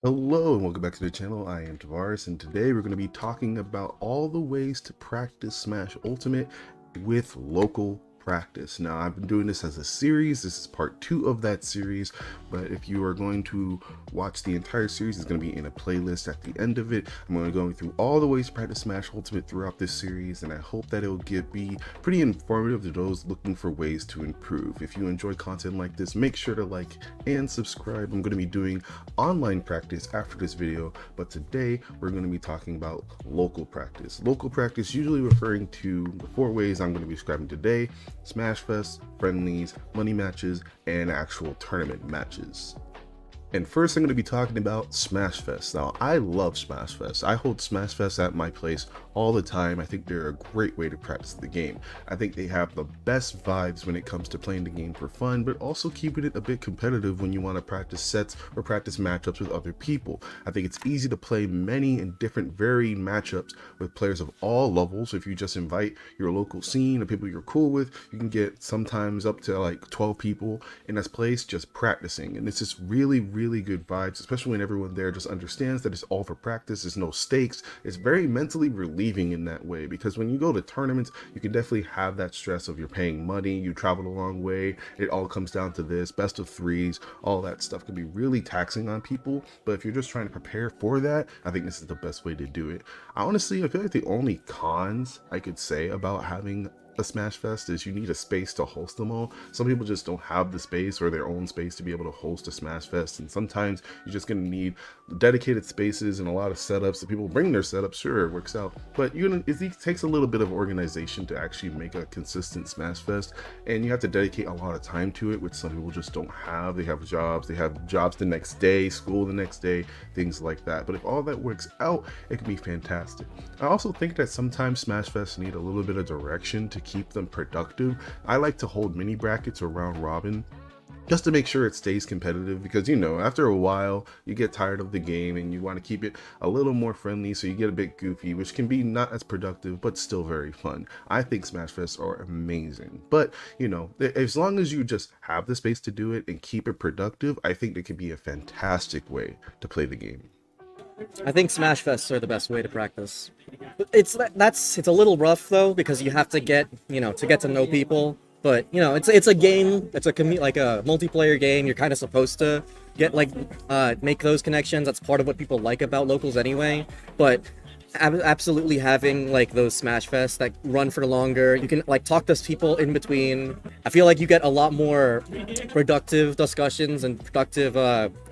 Hello and welcome back to the channel. I am Tavares, and today we're going to be talking about all the ways to practice Smash Ultimate with local practice. Now, I've been doing this as a series. This is part 2 of that series, but if you are going to watch the entire series, it's going to be in a playlist at the end of it. I'm going to go through all the ways to practice Smash Ultimate throughout this series, and I hope that it will be pretty informative to those looking for ways to improve. If you enjoy content like this, make sure to like and subscribe. I'm going to be doing online practice after this video, but today we're going to be talking about local practice. Local practice usually referring to the 4 ways I'm going to be describing today: Smash Fest, friendlies, money matches, and actual tournament matches. And first, I'm going to be talking about Smash Fest. Now, I love Smash Fest. I hold Smash Fest at my place all the time. I think they're a great way to practice the game. I think they have the best vibes when it comes to playing the game for fun, but also keeping it a bit competitive when you want to practice sets or practice matchups with other people. I think it's easy to play many and different varied matchups with players of all levels. If you just invite your local scene or people you're cool with, you can get sometimes up to like 12 people in this place just practicing. And it's just really good vibes, especially when everyone there just understands that it's all for practice. There's no stakes. It's very mentally relieving in that way, because when you go to tournaments, you can definitely have that stress of you're paying money, you traveled a long way, it all comes down to this best of threes. All that stuff can be really taxing on people, but if you're just trying to prepare for that, I think this is the best way to do it. I feel like the only cons I could say about having a Smash Fest is you need a space to host them all. Some people just don't have the space or their own space to be able to host a Smash Fest, and sometimes you're just going to need dedicated spaces and a lot of setups. If people bring their setups, sure, it works out, but it takes a little bit of organization to actually make a consistent Smash Fest, and you have to dedicate a lot of time to it, which some people just don't have. They have jobs the next day, school the next day, things like that. But if all that works out, it can be fantastic. I also think that sometimes Smash Fests need a little bit of direction to keep them productive. I like to hold mini brackets or round robin just to make sure it stays competitive, because after a while you get tired of the game and you want to keep it a little more friendly, so you get a bit goofy, which can be not as productive but still very fun. I think Smash Fests are amazing, but as long as you just have the space to do it and keep it productive, I think it could be a fantastic way to play the game. I think Smash Fests are the best way to practice. It's a little rough though, because you have to get to know people. But it's a game. It's like a multiplayer game. You're kind of supposed to get make those connections. That's part of what people like about locals anyway. But absolutely having like those Smash Fests that run for longer, you can like talk to people in between. I feel like you get a lot more productive discussions and productive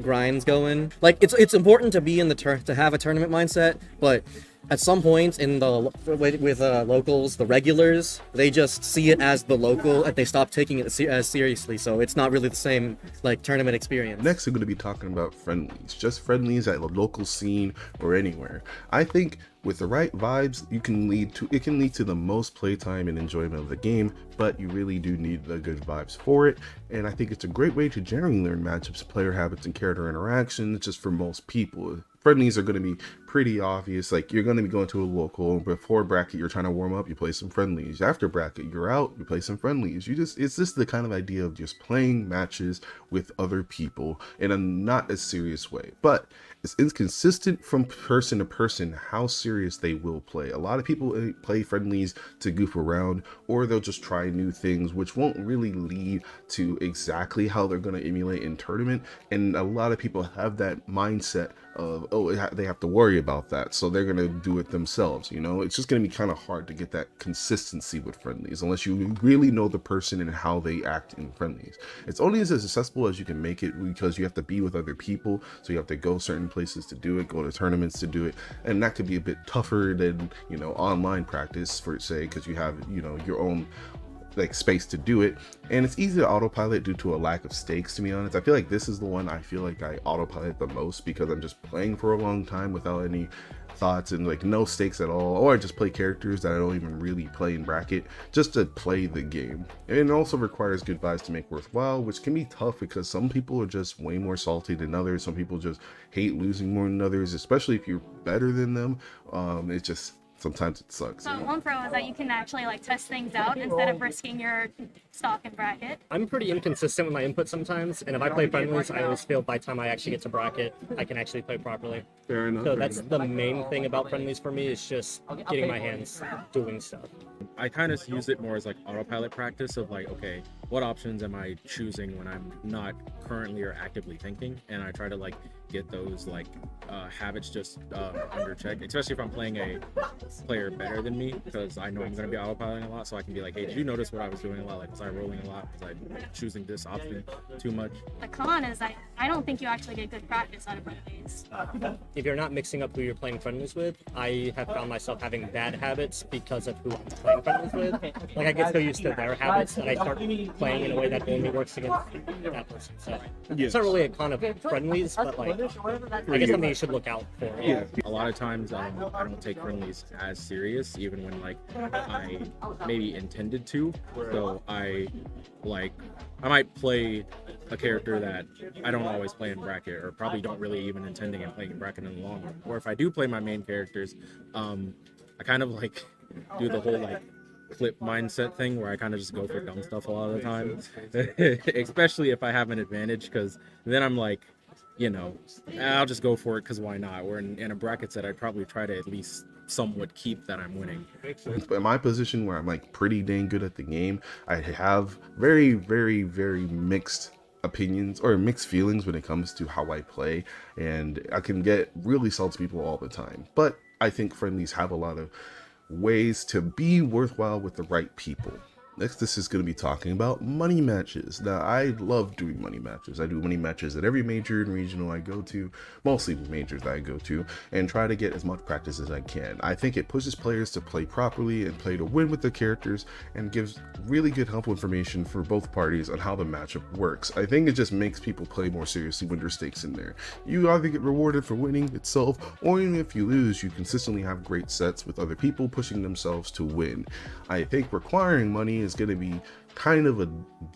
grinds going. Like it's important to be in the to have a tournament mindset, but at some point in the with locals, the regulars, they just see it as the local and they stop taking it as seriously, so it's not really the same like tournament experience. Next, I'm going to be talking about friendlies, just friendlies at the local scene or anywhere. I think with the right vibes, it can lead to the most playtime and enjoyment of the game, but you really do need the good vibes for it. And I think it's a great way to generally learn matchups, player habits, and character interactions just for most people. Friendlies are going to be pretty obvious. Like, you're going to be going to a local. Before bracket, you're trying to warm up, you play some friendlies. After bracket, you're out, you play some friendlies. It's just the kind of idea of just playing matches with other people in a not as serious way, but it's inconsistent from person to person how serious they will play. A lot of people play friendlies to goof around, or they'll just try new things, which won't really lead to exactly how they're going to emulate in tournament. And a lot of people have that mindset of, oh, they have to worry about that, so they're going to do it themselves. It's just going to be kind of hard to get that consistency with friendlies unless you really know the person and how they act in friendlies. It's only as successful as you can make it, because you have to be with other people, so you have to go certain places to do it, go to tournaments to do it, and that could be a bit tougher than online practice, for say, because you have your own like space to do it, and it's easy to autopilot due to a lack of stakes. To be honest, I feel like this is the one I feel like I autopilot the most, because I'm just playing for a long time without any thoughts and like no stakes at all, or I just play characters that I don't even really play in bracket just to play the game. And it also requires good vibes to make worthwhile, which can be tough because some people are just way more salty than others. Some people just hate losing more than others, especially if you're better than them. It's just sometimes it sucks. So one pro is that you can actually like test things out instead of risking your stock and bracket. I'm pretty inconsistent with my input sometimes, and if I play friendlies, I always feel by the time I actually get to bracket, I can actually play properly. Fair enough. So that's the main thing about friendlies for me, is just getting my hands doing stuff. I kind of use it more as like autopilot practice of like, okay, what options am I choosing when I'm not currently or actively thinking? And I try to like get those like habits just under check, especially if I'm playing a player better than me, because I know I'm going to be autopiloting a lot. So I can be like, hey, did you notice what I was doing a lot? Like, was I rolling a lot? Was I choosing this option too much? The con is I don't think you actually get good practice out of friendlies. If you're not mixing up who you're playing friendlies with, I have found myself having bad habits because of who I'm playing friendlies with. Like, I get so used to their habits that I start playing in a way that only works against that person. So it's not really a con of friendlies, but like, I guess something you should look out for. Yeah, a lot of times I don't take friendlies as serious, even when like I maybe intended to. So I might play a character that I don't always play in bracket, or probably don't really even intending on playing in bracket in the long run. Or if I do play my main characters, I kind of like do the whole like clip mindset thing where I kind of just go for dumb stuff a lot of the time, especially if I have an advantage, because then I'm like, you know, I'll just go for it because why not? Or in a bracket set, I'd probably try to at least somewhat keep that I'm winning. But in my position where I'm like pretty dang good at the game, I have very, very, very mixed opinions or mixed feelings when it comes to how I play, and I can get really salty people all the time. But I think friendlies have a lot of ways to be worthwhile with the right people. Next, this is going to be talking about money matches. Now, I love doing money matches. I do money matches at every major and regional I go to, mostly majors that I go to, and try to get as much practice as I can. I think it pushes players to play properly and play to win with the characters, and gives really good helpful information for both parties on how the matchup works. I think it just makes people play more seriously when there's stakes in there. You either get rewarded for winning itself, or even if you lose, you consistently have great sets with other people pushing themselves to win. I think requiring money is going to be kind of a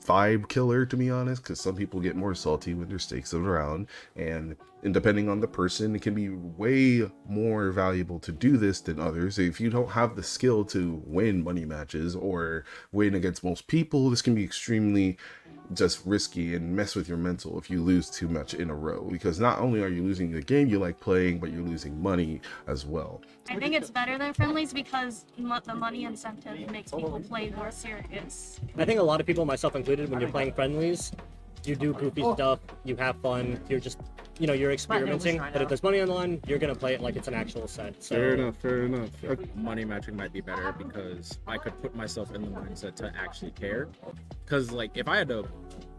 vibe killer, to be honest, because some people get more salty when there's stakes around, and depending on the person, it can be way more valuable to do this than others. If you don't have the skill to win money matches or win against most people, this can be extremely just risky and mess with your mental if you lose too much in a row, because not only are you losing the game you like playing, but you're losing money as well. I think it's better than friendlies because the money incentive makes people play more serious. I think a lot of people, myself included, when you're playing friendlies, you do goofy stuff, you have fun, you're just, you know, you're experimenting, but if there's money on the line, you're going to play it like it's an actual set. So, Fair enough. Money matching might be better because I could put myself in the mindset to actually care. Because like if I had to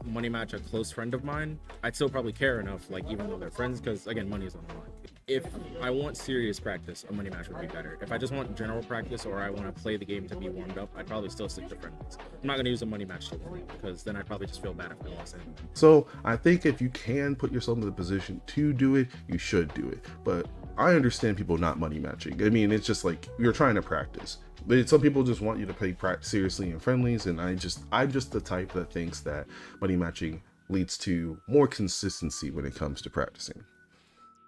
money match a close friend of mine, I'd still probably care enough, like even though they're friends, because again, money is on the line. If I want serious practice, a money match would be better. If I just want general practice, or I want to play the game to be warmed up, I'd probably still stick to friendlies. I'm not going to use a money match to win, because then I'd probably just feel bad if I lost anyway. So I think if you can put yourself in the position to do it, you should do it. But I understand people not money matching. I mean, it's just like you're trying to practice. But some people just want you to play seriously in friendlies, and I'm just the type that thinks that money matching leads to more consistency when it comes to practicing.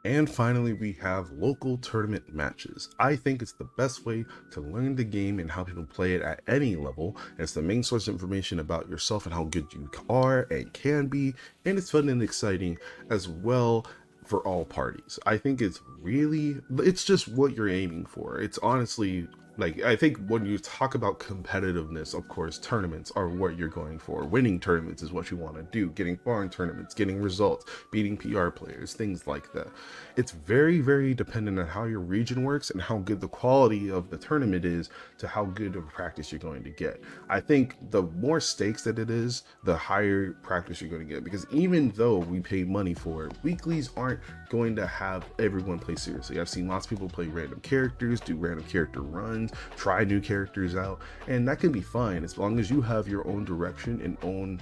And finally, we have local tournament matches. I think it's the best way to learn the game and how people play it at any level. It's the main source of information about yourself and how good you are and can be, and it's fun and exciting as well for all parties. I think it's just what you're aiming for. It's honestly, like, I think when you talk about competitiveness, of course, tournaments are what you're going for. Winning tournaments is what you want to do. Getting far in tournaments, getting results, beating PR players, things like that. It's very, very dependent on how your region works and how good the quality of the tournament is to how good of practice you're going to get. I think the more stakes that it is, the higher practice you're going to get, because even though we pay money for it, weeklies aren't going to have everyone play seriously. I've seen lots of people play random characters, do random character runs, try new characters out, and that can be fine as long as you have your own direction and own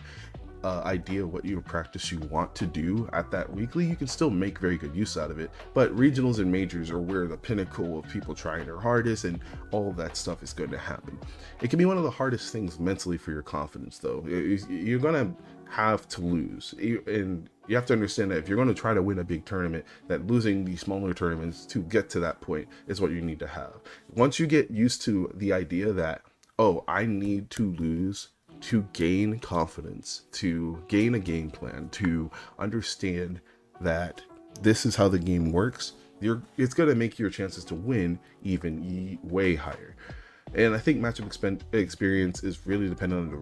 idea what your practice you want to do at that weekly. You can still make very good use out of it, but regionals and majors are where the pinnacle of people trying their hardest and all that stuff is going to happen. It can be one of the hardest things mentally for your confidence, though. You're gonna have to lose. And you have to understand that if you're going to try to win a big tournament, that losing these smaller tournaments to get to that point is what you need to have. Once you get used to the idea that, oh, I need to lose to gain confidence, to gain a game plan, to understand that this is how the game works, it's going to make your chances to win even way higher. And I think matchup experience is really dependent on the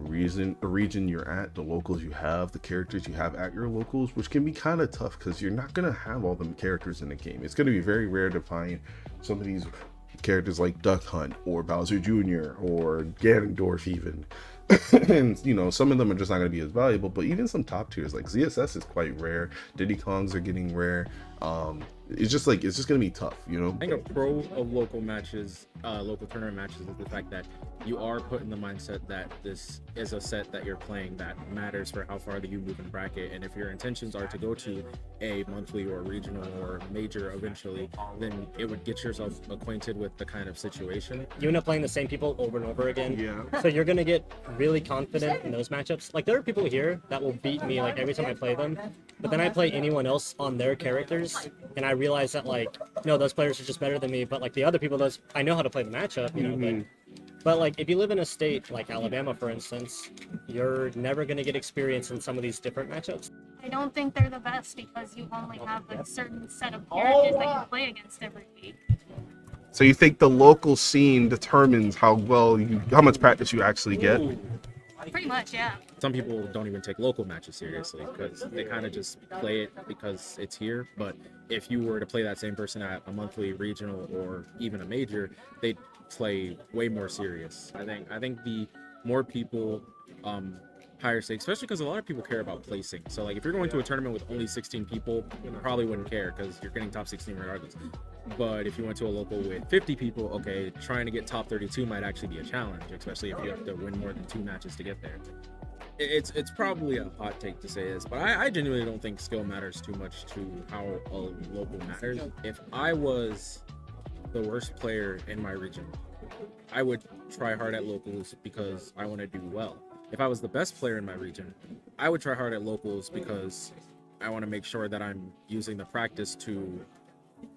region you're at, the locals you have, the characters you have at your locals, which can be kind of tough because you're not going to have all the characters in the game. It's going to be very rare to find some of these characters like Duck Hunt or Bowser Jr. or Ganondorf even. And you know, some of them are just not going to be as valuable, but even some top tiers like ZSS is quite rare. Diddy Kongs are getting rare. It's just going to be tough, you know. I think a pro of local matches, local tournament matches, is the fact that you are put in the mindset that this is a set that you're playing that matters for how far that you move in the bracket. And if your intentions are to go to a monthly or regional or major eventually, then it would get yourself acquainted with the kind of situation. You end up playing the same people over and over again. Yeah. So you're gonna get really confident in those matchups. Like there are people here that will beat me like every time I play them, but then I play anyone else on their characters, and I realize that like, no, those players are just better than me. But like the other people, those I know how to play the matchup, you know. But like if you live in a state like Alabama, for instance, you're never gonna get experience in some of these different matchups. I don't think they're the best because you only have a certain set of characters that you play against every week. So you think the local scene determines how much practice you actually get? Pretty much, yeah. Some people don't even take local matches seriously because they kind of just play it because it's here. But if you were to play that same person at a monthly, regional, or even a major, they'd play way more serious. I think the more people higher stakes, especially because a lot of people care about placing. So like if you're going to a tournament with only 16 people, you probably wouldn't care because you're getting top 16 regardless. But if you went to a local with 50 people, okay, trying to get top 32 might actually be a challenge, especially if you have to win more than 2 matches to get there. It's probably a hot take to say this, but I genuinely don't think skill matters too much to how a local matters. If I was the worst player in my region, I would try hard at locals because I want to do well. If I was the best player in my region, I would try hard at locals because I want to make sure that I'm using the practice to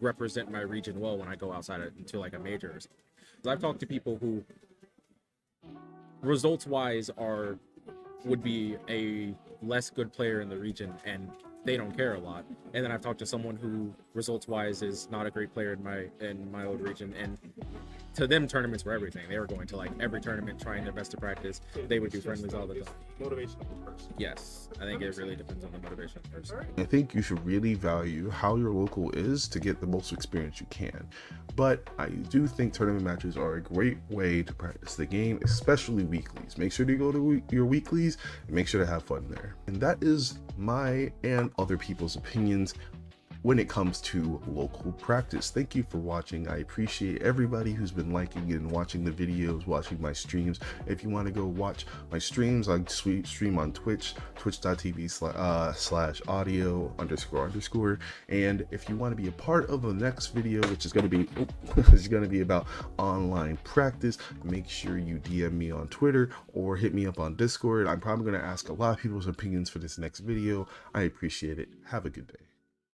represent my region well when I go outside into like a major or something. 'Cause I've talked to people who results wise would be a less good player in the region and they don't care a lot. And then I've talked to someone who results wise is not a great player in my old region, and to them tournaments were everything. They were going to like every tournament trying their best to practice. They would do friendlies all the time. Motivation of the person. Yes, I think it really depends on the motivation of the person. I think you should really value how your local is to get the most experience you can. But I do think tournament matches are a great way to practice the game, especially weeklies. Make sure to go to your weeklies and make sure to have fun there. And that is my and other people's opinions when it comes to local practice. Thank you for watching. I appreciate everybody who's been liking and watching the videos, watching my streams. If you want to go watch my streams, I stream on Twitch, twitch.tv/audio__. And if you want to be a part of the next video, which is going to be about online practice, make sure you DM me on Twitter or hit me up on Discord. I'm probably going to ask a lot of people's opinions for this next video. I appreciate it. Have a good day.